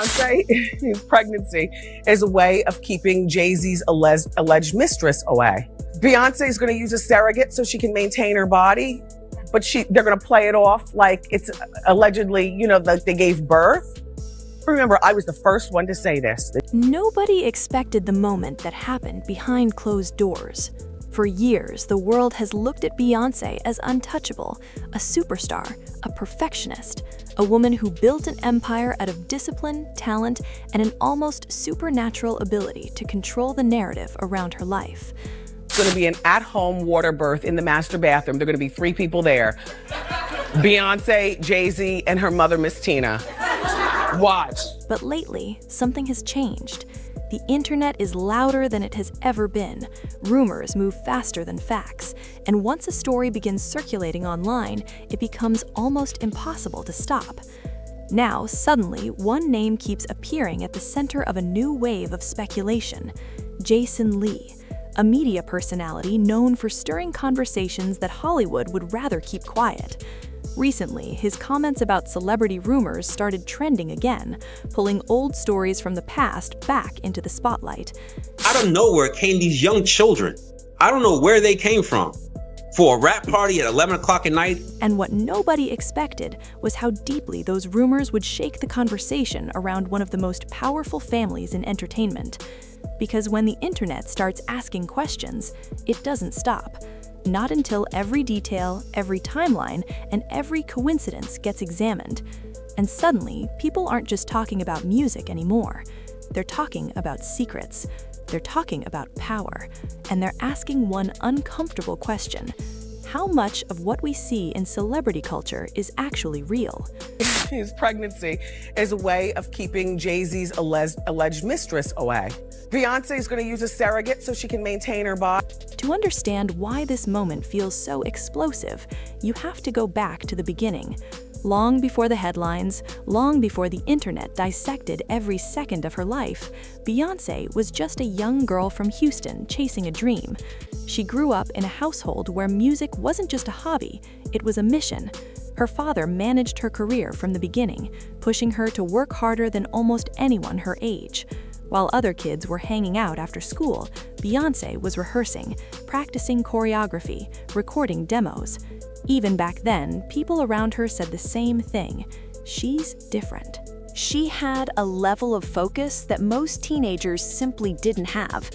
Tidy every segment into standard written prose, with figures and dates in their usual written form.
Beyonce's pregnancy is a way of keeping Jay-Z's alleged mistress away. Beyonce is going to use a surrogate so she can maintain her body, but they're going to play it off like it's allegedly, like they gave birth. Remember, I was the first one to say this. Nobody expected the moment that happened behind closed doors. For years, the world has looked at Beyoncé as untouchable, a superstar, a perfectionist, a woman who built an empire out of discipline, talent, and an almost supernatural ability to control the narrative around her life. It's going to be an at-home water birth in the master bathroom. There are going to be 3 people there. Beyonce, Jay-Z, and her mother, Miss Tina. Watch. But lately, something has changed. The internet is louder than it has ever been. Rumors move faster than facts. And once a story begins circulating online, it becomes almost impossible to stop. Now, suddenly, one name keeps appearing at the center of a new wave of speculation: Jason Lee, a media personality known for stirring conversations that Hollywood would rather keep quiet. Recently, his comments about celebrity rumors started trending again, pulling old stories from the past back into the spotlight. Out of nowhere came these young children. I don't know where they came from. For a rap party at 11 o'clock at night. And what nobody expected was how deeply those rumors would shake the conversation around one of the most powerful families in entertainment. Because when the internet starts asking questions, it doesn't stop. Not until every detail, every timeline, and every coincidence gets examined. And suddenly, people aren't just talking about music anymore. They're talking about secrets. They're talking about power. And they're asking one uncomfortable question: how much of what we see in celebrity culture is actually real? His pregnancy is a way of keeping Jay-Z's alleged mistress away. Beyonce is going to use a surrogate so she can maintain her body. To understand why this moment feels so explosive, you have to go back to the beginning. Long before the headlines, long before the internet dissected every second of her life, Beyoncé was just a young girl from Houston chasing a dream. She grew up in a household where music wasn't just a hobby, it was a mission. Her father managed her career from the beginning, pushing her to work harder than almost anyone her age. While other kids were hanging out after school, Beyoncé was rehearsing, practicing choreography, recording demos. Even back then, people around her said the same thing: she's different. She had a level of focus that most teenagers simply didn't have.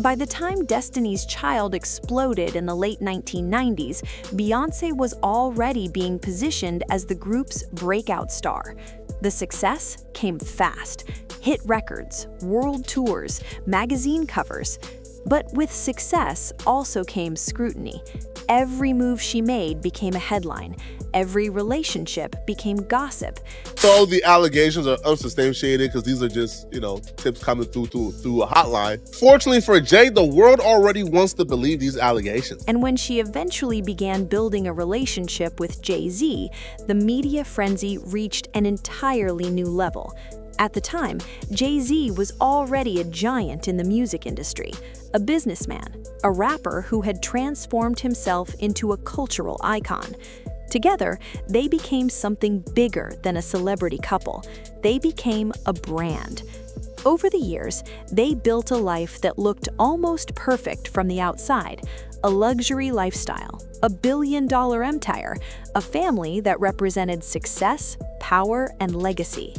By the time Destiny's Child exploded in the late 1990s, Beyoncé was already being positioned as the group's breakout star. The success came fast. Hit records, world tours, magazine covers. But with success also came scrutiny. Every move she made became a headline. Every relationship became gossip. So the allegations are unsubstantiated because these are just, tips coming through a hotline. Fortunately for Jay, the world already wants to believe these allegations. And when she eventually began building a relationship with Jay-Z, the media frenzy reached an entirely new level. At the time, Jay-Z was already a giant in the music industry, a businessman, a rapper who had transformed himself into a cultural icon. Together, they became something bigger than a celebrity couple. They became a brand. Over the years, they built a life that looked almost perfect from the outside, a luxury lifestyle, a billion-dollar empire, a family that represented success, power, and legacy.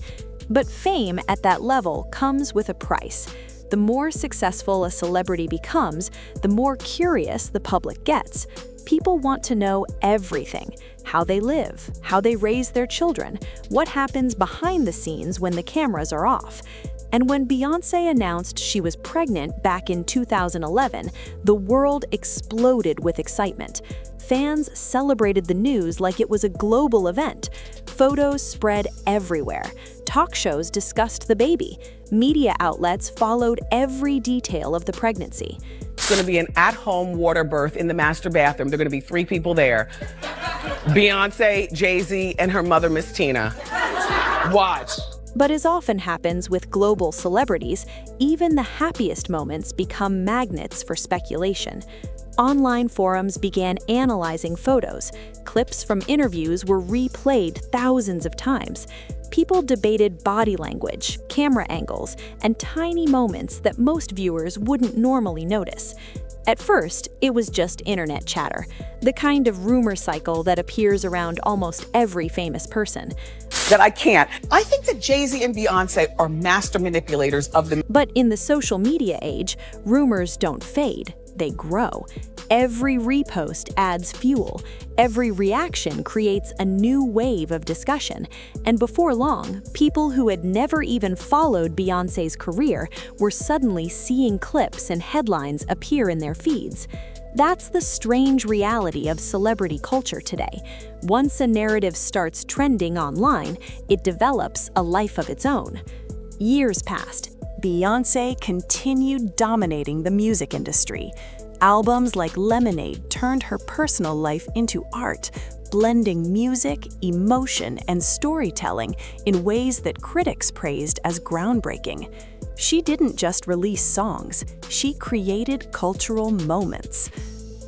But fame at that level comes with a price. The more successful a celebrity becomes, the more curious the public gets. People want to know everything: how they live, how they raise their children, what happens behind the scenes when the cameras are off. And when Beyoncé announced she was pregnant back in 2011, the world exploded with excitement. Fans celebrated the news like it was a global event. Photos spread everywhere. Talk shows discussed the baby. Media outlets followed every detail of the pregnancy. It's going to be an at-home water birth in the master bathroom. There are going to be 3 people there. Beyonce, Jay-Z, and her mother, Miss Tina. Watch. But as often happens with global celebrities, even the happiest moments become magnets for speculation. Online forums began analyzing photos. Clips from interviews were replayed thousands of times. People debated body language, camera angles, and tiny moments that most viewers wouldn't normally notice. At first, it was just internet chatter, the kind of rumor cycle that appears around almost every famous person. That I can't. I think that Jay-Z and Beyonce are master manipulators of the... But in the social media age, rumors don't fade, they grow. Every repost adds fuel. Every reaction creates a new wave of discussion. And before long, people who had never even followed Beyoncé's career were suddenly seeing clips and headlines appear in their feeds. That's the strange reality of celebrity culture today. Once a narrative starts trending online, it develops a life of its own. Years passed. Beyoncé continued dominating the music industry. Albums like Lemonade turned her personal life into art, blending music, emotion, and storytelling in ways that critics praised as groundbreaking. She didn't just release songs, she created cultural moments.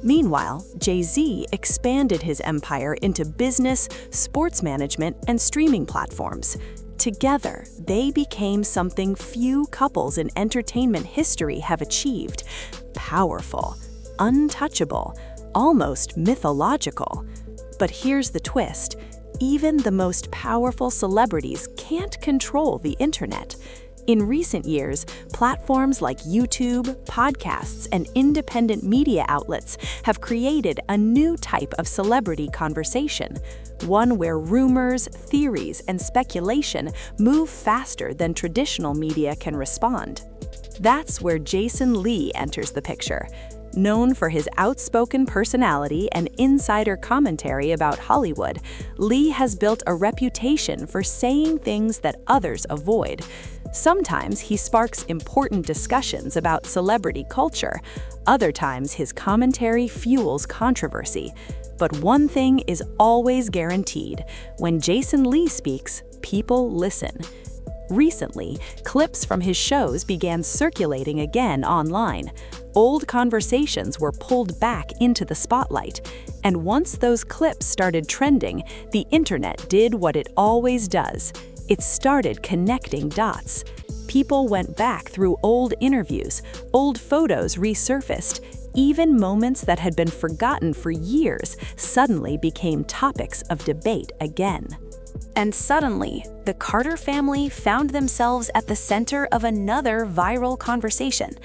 Meanwhile, Jay-Z expanded his empire into business, sports management, and streaming platforms. Together, they became something few couples in entertainment history have achieved: powerful, untouchable, almost mythological. But here's the twist: even the most powerful celebrities can't control the internet. In recent years, platforms like YouTube, podcasts, and independent media outlets have created a new type of celebrity conversation, one where rumors, theories, and speculation move faster than traditional media can respond. That's where Jason Lee enters the picture. Known for his outspoken personality and insider commentary about Hollywood, Lee has built a reputation for saying things that others avoid. Sometimes he sparks important discussions about celebrity culture. Other times his commentary fuels controversy. But one thing is always guaranteed: when Jason Lee speaks, people listen. Recently, clips from his shows began circulating again online. Old conversations were pulled back into the spotlight. And once those clips started trending, the internet did what it always does. It started connecting dots. People went back through old interviews, old photos resurfaced. Even moments that had been forgotten for years suddenly became topics of debate again. And suddenly, the Carter family found themselves at the center of another viral conversation.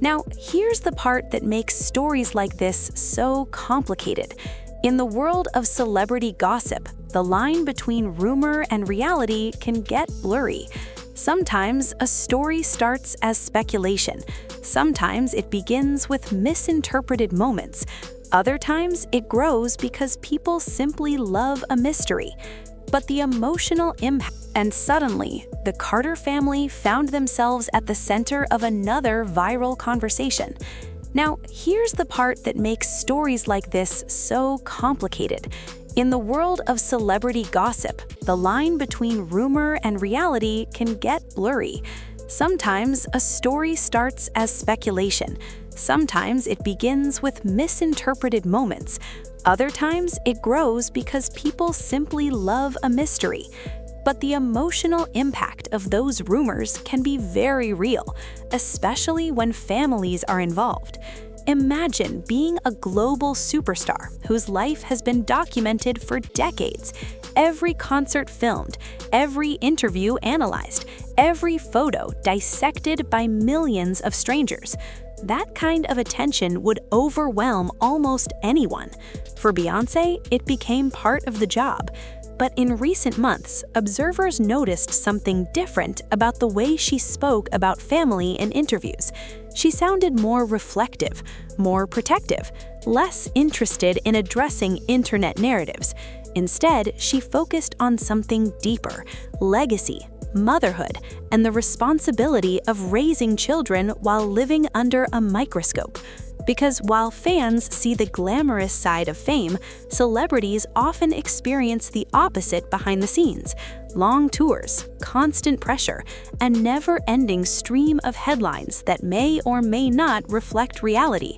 Now, here's the part that makes stories like this so complicated. In the world of celebrity gossip, the line between rumor and reality can get blurry. Sometimes a story starts as speculation. Sometimes it begins with misinterpreted moments. Other times it grows because people simply love a mystery. But the emotional impact... And suddenly, the Carter family found themselves at the center of another viral conversation. Now, here's the part that makes stories like this so complicated. In the world of celebrity gossip, the line between rumor and reality can get blurry. Sometimes a story starts as speculation. Sometimes it begins with misinterpreted moments. Other times it grows because people simply love a mystery. But the emotional impact of those rumors can be very real, especially when families are involved. Imagine being a global superstar whose life has been documented for decades. Every concert filmed, every interview analyzed, every photo dissected by millions of strangers. That kind of attention would overwhelm almost anyone. For Beyoncé, it became part of the job. But in recent months, observers noticed something different about the way she spoke about family in interviews. She sounded more reflective, more protective, less interested in addressing internet narratives. Instead, she focused on something deeper: legacy, motherhood, and the responsibility of raising children while living under a microscope. Because while fans see the glamorous side of fame, celebrities often experience the opposite behind the scenes: long tours, constant pressure, a never-ending stream of headlines that may or may not reflect reality.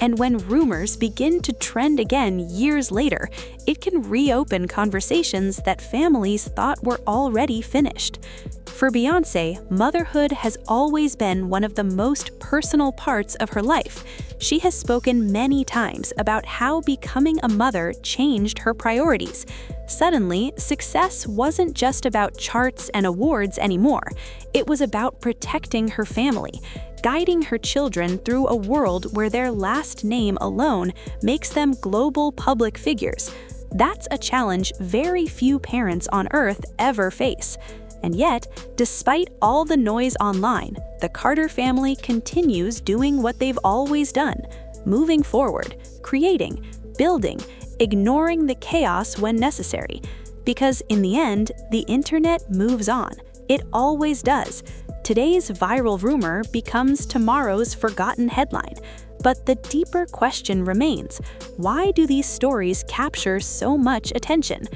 And when rumors begin to trend again years later, it can reopen conversations that families thought were already finished. For Beyoncé, motherhood has always been one of the most personal parts of her life. She has spoken many times about how becoming a mother changed her priorities. Suddenly, success wasn't just about charts and awards anymore. It was about protecting her family, guiding her children through a world where their last name alone makes them global public figures. That's a challenge very few parents on Earth ever face. And yet, despite all the noise online, the Carter family continues doing what they've always done, moving forward, creating, building, ignoring the chaos when necessary. Because in the end, the internet moves on. It always does. Today's viral rumor becomes tomorrow's forgotten headline. But the deeper question remains, why do these stories capture so much attention?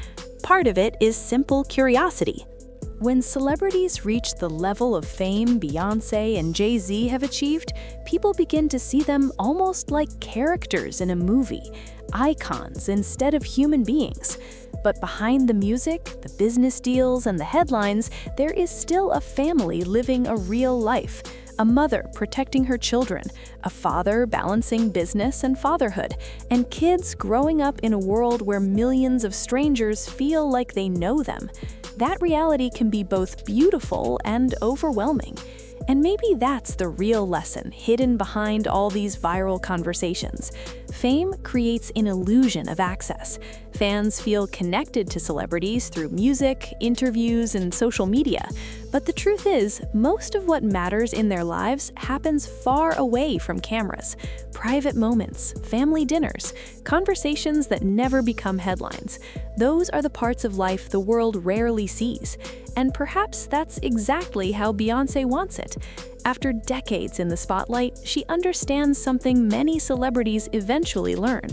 Part of it is simple curiosity. When celebrities reach the level of fame Beyoncé and Jay-Z have achieved, people begin to see them almost like characters in a movie, icons instead of human beings. But behind the music, the business deals, and the headlines, there is still a family living a real life. A mother protecting her children, a father balancing business and fatherhood, and kids growing up in a world where millions of strangers feel like they know them. That reality can be both beautiful and overwhelming. And maybe that's the real lesson hidden behind all these viral conversations. Fame creates an illusion of access. Fans feel connected to celebrities through music, interviews, and social media. But the truth is, most of what matters in their lives happens far away from cameras. Private moments, family dinners, conversations that never become headlines. Those are the parts of life the world rarely sees. And perhaps that's exactly how Beyoncé wants it. After decades in the spotlight, she understands something many celebrities eventually learn.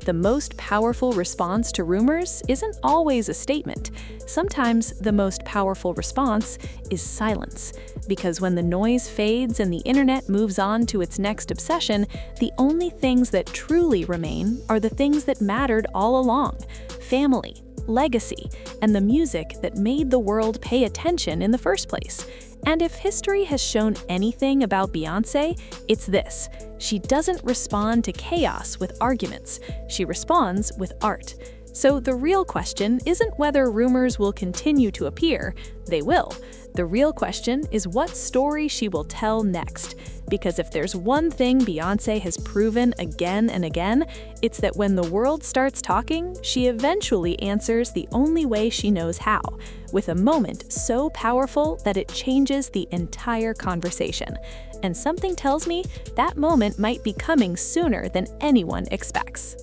The most powerful response to rumors isn't always a statement. Sometimes the most powerful response is silence. Because when the noise fades and the internet moves on to its next obsession, the only things that truly remain are the things that mattered all along: family, legacy, and the music that made the world pay attention in the first place. And if history has shown anything about Beyoncé, it's this: she doesn't respond to chaos with arguments, she responds with art. So the real question isn't whether rumors will continue to appear. They will. The real question is what story she will tell next. Because if there's one thing Beyoncé has proven again and again, it's that when the world starts talking, she eventually answers the only way she knows how, with a moment so powerful that it changes the entire conversation. And something tells me that moment might be coming sooner than anyone expects.